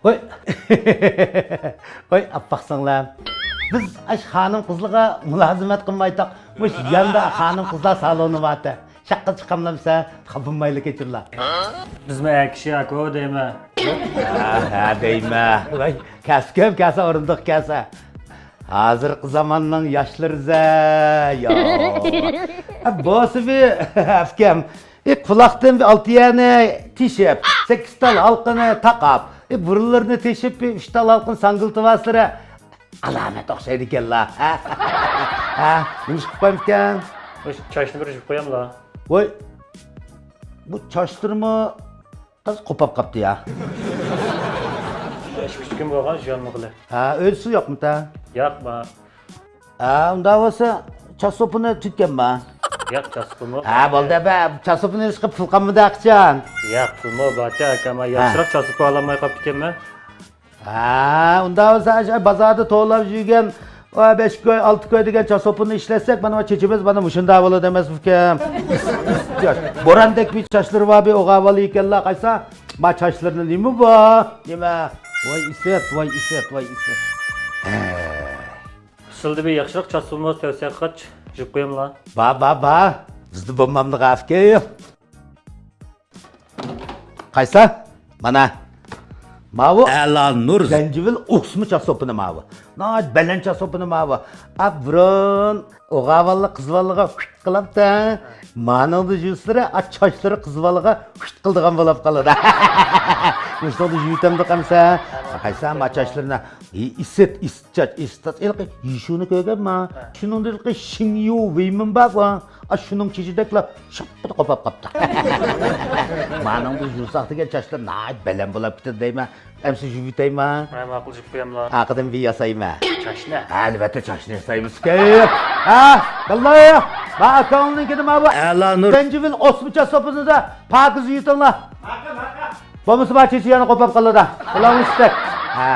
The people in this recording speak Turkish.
Oy. Oy, appaqsanglar. Biz ash xonim qizlarga mulozimat qilmaydiq. Mush yanda xonim qizlar saloni bor. Shaqqa chiqamlamsa, xafamayli kechirlar. Bizmi kishi ako deymi? Ha, deyma. Voy, kaskim kasa o'rindiq kasa. Hozirgi zamonning yoshlariza. Yo. Bosibi, afkam. Quloqdan 6 yana tishib, 8 tal halqini taqab, burunlarni teshib, 3 tal halqini sangiltivaslara alamet o'xshaydi ekanlar. Ha, nima qilib qo'yibkan? O'sha chashni bir yuvib qo'yamla. Voy. Bu chashtirma qiz qo'pab qopti ya. Ish kuchkim bo'lgan jonmi qilib. Ha, o'lsi yo'qmi ta? Yo'qmi? Ha, unda bo'lsa chasopini tutganma. Yo'q, chasqimi. Ha, bo'ldi ba, chasopini chiqib pulqamida aqchan. Yo'q, pulmi bata akama yaxshiroq chasib ololmay qolib ekanman. Ha, unda bo'lsa bozorda to'lab yurgan 5 koy, 6 koy degan chasopini ishlasak, mana chechimiz mana mushunda bo'ladi emas ukam. Borandek bir chashlar var bir o'g'avali ekanlar, qaysa? Ma chashlarni nima bor? Nima? Voy isat, voy isat, voy isat. Usulda bir yaxshiroq chasibmi tavsiya qilch, yuvib qo'yamla. Ba. Bizni bo'lmamni g'afga yo'q. Qaysa? Mana Mavu A'la Nur Zanjivil o'smi chasopini mavu. Noat baland chasopini mavu. Abron o'g'avalli qizvalliga qilibdi. Ma'noda juslari achchlari qizvalliga qildigan bo'lib qoladi. O'shda yutamdi qamsa, qaysa machashlarni istat ilqi yishuni ko'rganman. Shuningda ilqi shinyu veymin baqwa. Shunun chijidaklar shappa qopab qopdi. Ma'noda julsaq degan chashlar noat baland bo'lib ketdi deyman. Amsi yuvitayman. Men ma'qul yuvib qo'yamla. Aqdim bir yasayman. Chashni. Albatta chashni yasaymiz kerak. Ha, vallahi ma akamninkini ma bu A'la Nur Zanjivil o'smi chasopinida pakiz yutinglar. Bo'lmasa ma chechiyani qopab qoladi. Ularni istak. Ha.